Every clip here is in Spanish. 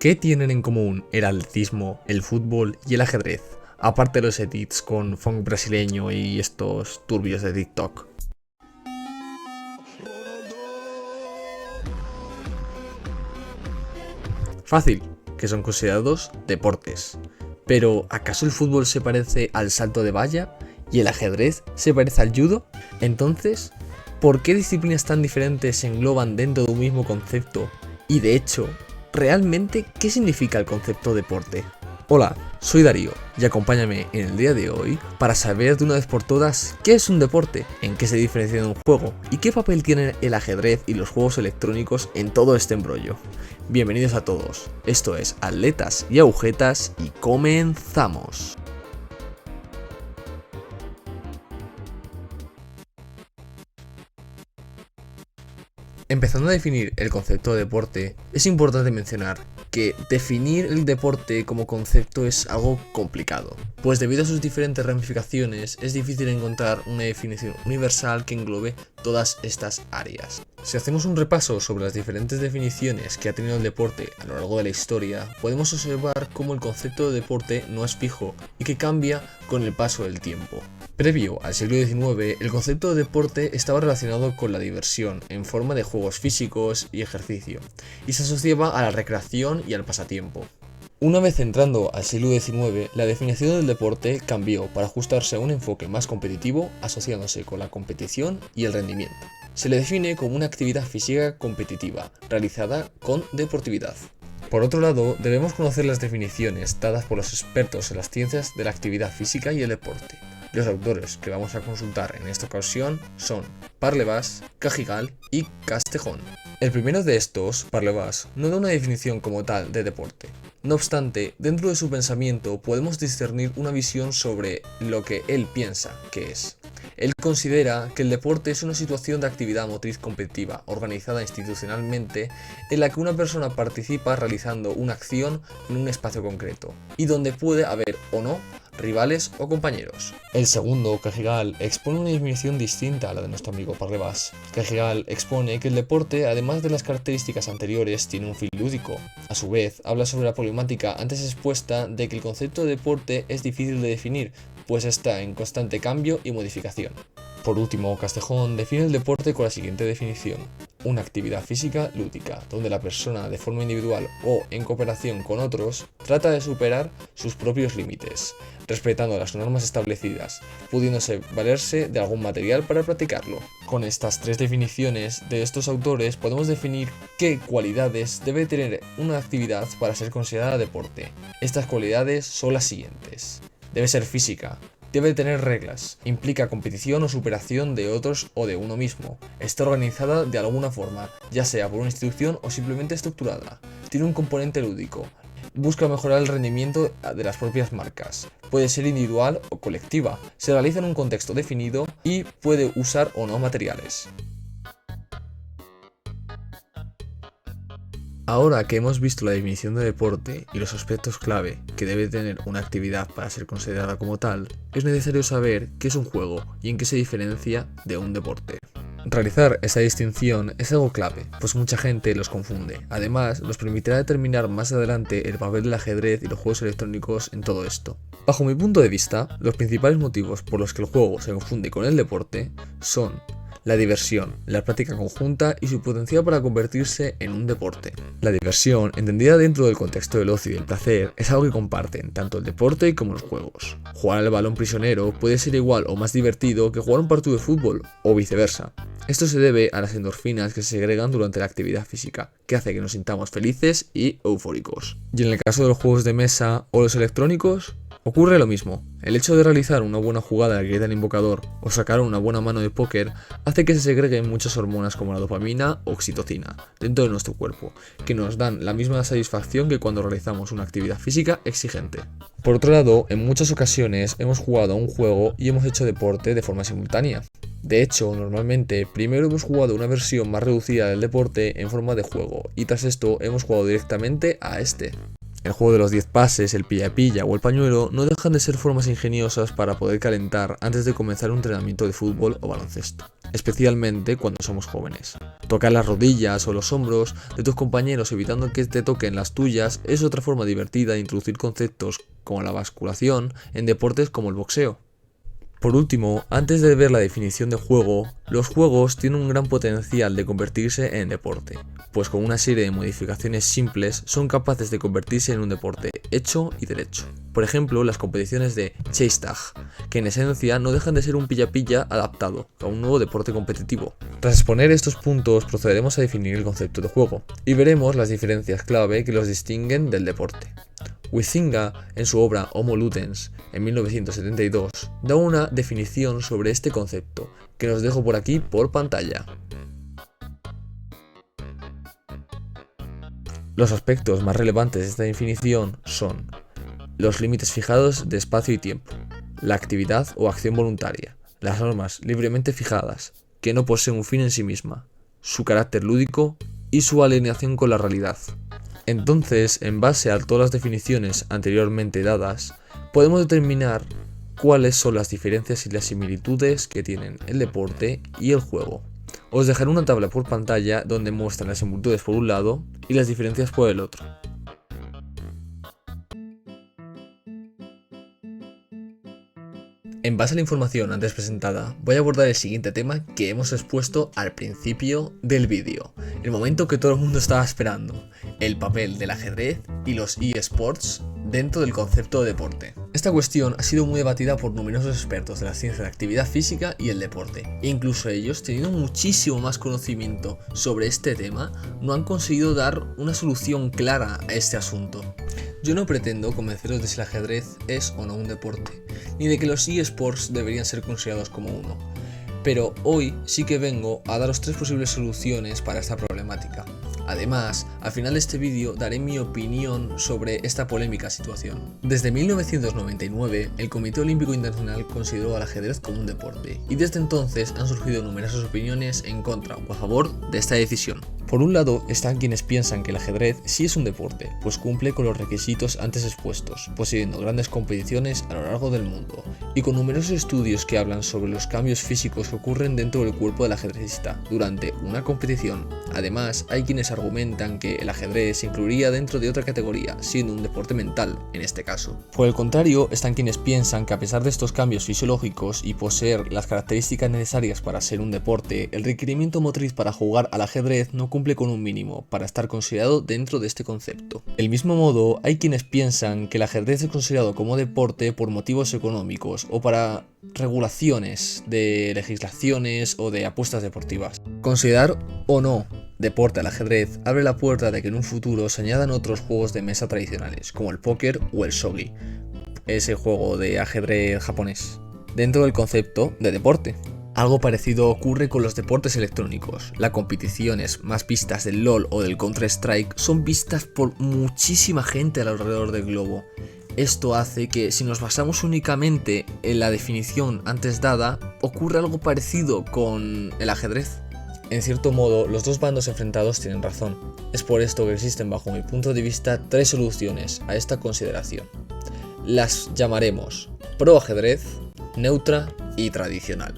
¿Qué tienen en común el atletismo, el fútbol y el ajedrez? Aparte de los edits con funk brasileño y estos turbios de TikTok. Fácil, que son considerados deportes. Pero, ¿acaso el fútbol se parece al salto de valla? ¿Y el ajedrez se parece al judo? Entonces, ¿por qué disciplinas tan diferentes se engloban dentro de un mismo concepto? Y de hecho, ¿realmente qué significa el concepto deporte? Hola, soy Darío y acompáñame en el día de hoy para saber de una vez por todas qué es un deporte, en qué se diferencia de un juego y qué papel tienen el ajedrez y los juegos electrónicos en todo este embrollo. Bienvenidos a todos, esto es Atletas y Agujetas y comenzamos. Empezando a definir el concepto de deporte, es importante mencionar que definir el deporte como concepto es algo complicado, pues debido a sus diferentes ramificaciones es difícil encontrar una definición universal que englobe todas estas áreas. Si hacemos un repaso sobre las diferentes definiciones que ha tenido el deporte a lo largo de la historia, podemos observar cómo el concepto de deporte no es fijo y que cambia con el paso del tiempo. Previo al siglo XIX, el concepto de deporte estaba relacionado con la diversión en forma de juegos físicos y ejercicio, y se asociaba a la recreación y al pasatiempo. Una vez entrando al siglo XIX, la definición del deporte cambió para ajustarse a un enfoque más competitivo, asociándose con la competición y el rendimiento. Se le define como una actividad física competitiva, realizada con deportividad. Por otro lado, debemos conocer las definiciones dadas por los expertos en las ciencias de la actividad física y el deporte. Los autores que vamos a consultar en esta ocasión son Parlevas, Cajigal y Castejón. El primero de estos, Parlevas, no da una definición como tal de deporte. No obstante, dentro de su pensamiento podemos discernir una visión sobre lo que él piensa que es. Él considera que el deporte es una situación de actividad motriz competitiva, organizada institucionalmente, en la que una persona participa realizando una acción en un espacio concreto, y donde puede haber o no rivales o compañeros. El segundo, Cajigal, expone una definición distinta a la de nuestro amigo Parlevas. Cajigal expone que el deporte, además de las características anteriores, tiene un fin lúdico. A su vez, habla sobre la problemática antes expuesta de que el concepto de deporte es difícil de definir, pues está en constante cambio y modificación. Por último, Castejón define el deporte con la siguiente definición: una actividad física lúdica, donde la persona de forma individual o en cooperación con otros trata de superar sus propios límites, respetando las normas establecidas, pudiéndose valerse de algún material para practicarlo. Con estas tres definiciones de estos autores podemos definir qué cualidades debe tener una actividad para ser considerada deporte. Estas cualidades son las siguientes: debe ser física, debe tener reglas, implica competición o superación de otros o de uno mismo, está organizada de alguna forma, ya sea por una institución o simplemente estructurada, tiene un componente lúdico, busca mejorar el rendimiento de las propias marcas, puede ser individual o colectiva, se realiza en un contexto definido y puede usar o no materiales. Ahora que hemos visto la definición de deporte y los aspectos clave que debe tener una actividad para ser considerada como tal, es necesario saber qué es un juego y en qué se diferencia de un deporte. Realizar esa distinción es algo clave, pues mucha gente los confunde. Además, nos permitirá determinar más adelante el papel del ajedrez y los juegos electrónicos en todo esto. Bajo mi punto de vista, los principales motivos por los que el juego se confunde con el deporte son la diversión, la práctica conjunta y su potencial para convertirse en un deporte. La diversión, entendida dentro del contexto del ocio y del placer, es algo que comparten tanto el deporte como los juegos. Jugar al balón prisionero puede ser igual o más divertido que jugar un partido de fútbol, o viceversa. Esto se debe a las endorfinas que se segregan durante la actividad física, que hace que nos sintamos felices y eufóricos. Y en el caso de los juegos de mesa o los electrónicos, ocurre lo mismo. El hecho de realizar una buena jugada de grita del invocador o sacar una buena mano de póker hace que se segreguen muchas hormonas como la dopamina o oxitocina dentro de nuestro cuerpo, que nos dan la misma satisfacción que cuando realizamos una actividad física exigente. Por otro lado, en muchas ocasiones hemos jugado a un juego y hemos hecho deporte de forma simultánea. De hecho, normalmente primero hemos jugado una versión más reducida del deporte en forma de juego y tras esto hemos jugado directamente a este. El juego de los 10 pases, el pilla-pilla o el pañuelo no dejan de ser formas ingeniosas para poder calentar antes de comenzar un entrenamiento de fútbol o baloncesto, especialmente cuando somos jóvenes. Tocar las rodillas o los hombros de tus compañeros evitando que te toquen las tuyas es otra forma divertida de introducir conceptos como la basculación en deportes como el boxeo. Por último, antes de ver la definición de juego, los juegos tienen un gran potencial de convertirse en deporte, pues con una serie de modificaciones simples son capaces de convertirse en un deporte hecho y derecho. Por ejemplo, las competiciones de Chase Tag, que en esencia no dejan de ser un pilla-pilla adaptado a un nuevo deporte competitivo. Tras exponer estos puntos, procederemos a definir el concepto de juego, y veremos las diferencias clave que los distinguen del deporte. Huizinga, en su obra Homo Ludens, en 1972, da una definición sobre este concepto, que os dejo por aquí por pantalla. Los aspectos más relevantes de esta definición son los límites fijados de espacio y tiempo, la actividad o acción voluntaria, las normas libremente fijadas, que no poseen un fin en sí misma, su carácter lúdico y su alineación con la realidad. Entonces, en base a todas las definiciones anteriormente dadas, podemos determinar cuáles son las diferencias y las similitudes que tienen el deporte y el juego. Os dejaré una tabla por pantalla donde muestran las similitudes por un lado y las diferencias por el otro. En base a la información antes presentada, voy a abordar el siguiente tema que hemos expuesto al principio del vídeo, el momento que todo el mundo estaba esperando, el papel del ajedrez y los eSports dentro del concepto de deporte. Esta cuestión ha sido muy debatida por numerosos expertos de la ciencia de la actividad física y el deporte, e incluso ellos, teniendo muchísimo más conocimiento sobre este tema, no han conseguido dar una solución clara a este asunto. Yo no pretendo convenceros de si el ajedrez es o no un deporte, ni de que los eSports deberían ser considerados como uno, pero hoy sí que vengo a daros 3 posibles soluciones para esta problemática. Además, al final de este vídeo daré mi opinión sobre esta polémica situación. Desde 1999, el Comité Olímpico Internacional consideró al ajedrez como un deporte, y desde entonces han surgido numerosas opiniones en contra o a favor de esta decisión. Por un lado están quienes piensan que el ajedrez sí es un deporte, pues cumple con los requisitos antes expuestos, poseyendo grandes competiciones a lo largo del mundo, y con numerosos estudios que hablan sobre los cambios físicos que ocurren dentro del cuerpo del ajedrecista durante una competición. Además, hay quienes argumentan que el ajedrez se incluiría dentro de otra categoría, siendo un deporte mental en este caso. Por el contrario, están quienes piensan que a pesar de estos cambios fisiológicos y poseer las características necesarias para ser un deporte, el requerimiento motriz para jugar al ajedrez no cumple con un mínimo para estar considerado dentro de este concepto. Del mismo modo, hay quienes piensan que el ajedrez es considerado como deporte por motivos económicos o para regulaciones de legislaciones o de apuestas deportivas. Considerar o no deporte al ajedrez abre la puerta de que en un futuro se añadan otros juegos de mesa tradicionales, como el póker o el shogi, ese juego de ajedrez japonés, dentro del concepto de deporte. Algo parecido ocurre con los deportes electrónicos. Las competiciones más vistas del LoL o del Counter-Strike son vistas por muchísima gente alrededor del globo. Esto hace que, si nos basamos únicamente en la definición antes dada, ocurre algo parecido con el ajedrez. En cierto modo, los dos bandos enfrentados tienen razón. Es por esto que existen, bajo mi punto de vista, 3 soluciones a esta consideración. Las llamaremos pro ajedrez, neutra y tradicional.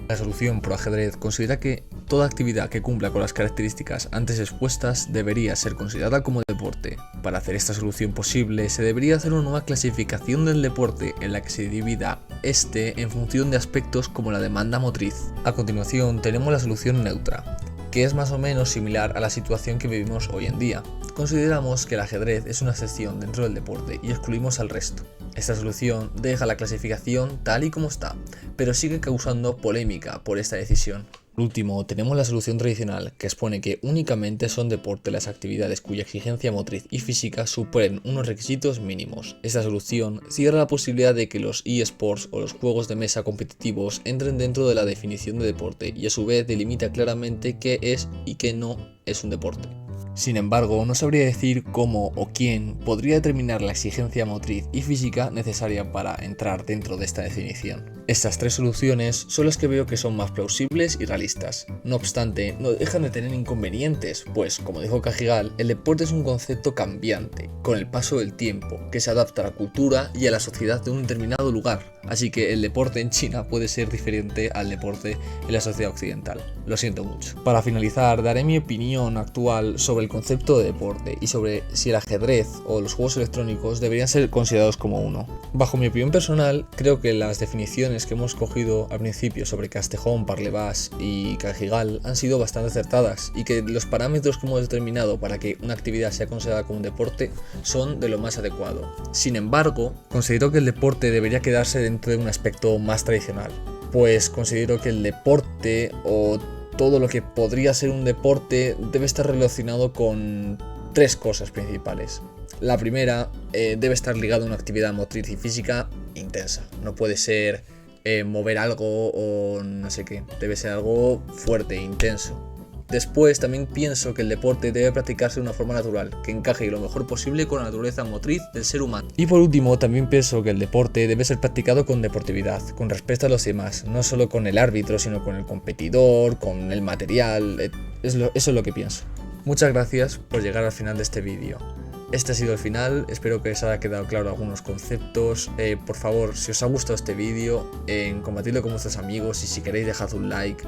La solución pro ajedrez considera que toda actividad que cumpla con las características antes expuestas debería ser considerada como deporte. Para hacer esta solución posible, se debería hacer una nueva clasificación del deporte en la que se divida este en función de aspectos como la demanda motriz. A continuación tenemos la solución neutra, que es más o menos similar a la situación que vivimos hoy en día. Consideramos que el ajedrez es una excepción dentro del deporte y excluimos al resto. Esta solución deja la clasificación tal y como está, pero sigue causando polémica por esta decisión. Por último, tenemos la solución tradicional, que expone que únicamente son deporte las actividades cuya exigencia motriz y física superen unos requisitos mínimos. Esta solución cierra la posibilidad de que los eSports o los juegos de mesa competitivos entren dentro de la definición de deporte y a su vez delimita claramente qué es y qué no es un deporte. Sin embargo, no sabría decir cómo o quién podría determinar la exigencia motriz y física necesaria para entrar dentro de esta definición. Estas tres soluciones son las que veo que son más plausibles y realistas. No obstante, no dejan de tener inconvenientes, pues, como dijo Cajigal, el deporte es un concepto cambiante, con el paso del tiempo, que se adapta a la cultura y a la sociedad de un determinado lugar. Así que el deporte en China puede ser diferente al deporte en la sociedad occidental. Lo siento mucho. Para finalizar, daré mi opinión actual sobre el concepto de deporte y sobre si el ajedrez o los juegos electrónicos deberían ser considerados como uno. Bajo mi opinión personal, creo que las definiciones que hemos cogido al principio sobre Castejón, Parlevás y Cajigal han sido bastante acertadas y que los parámetros que hemos determinado para que una actividad sea considerada como un deporte son de lo más adecuado. Sin embargo, considero que el deporte debería quedarse dentro de un aspecto más tradicional, pues considero que el deporte o todo lo que podría ser un deporte debe estar relacionado con tres cosas principales. La primera, debe estar ligado a una actividad motriz y física intensa. No puede ser mover algo o no sé qué, debe ser algo fuerte, intenso. Después también pienso que el deporte debe practicarse de una forma natural, que encaje lo mejor posible con la naturaleza motriz del ser humano. Y por último, también pienso que el deporte debe ser practicado con deportividad, con respeto a los demás, no solo con el árbitro, sino con el competidor, con el material, eso es lo que pienso. Muchas gracias por llegar al final de este vídeo. Este ha sido el final, espero que os haya quedado claro algunos conceptos. Por favor, si os ha gustado este vídeo, compartidlo con vuestros amigos y si queréis dejad un like.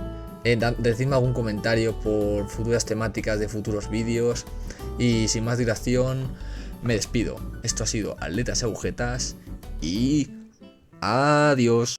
Decidme algún comentario por futuras temáticas de futuros vídeos. Y sin más dilación, me despido. Esto ha sido Atletas y Agujetas y adiós.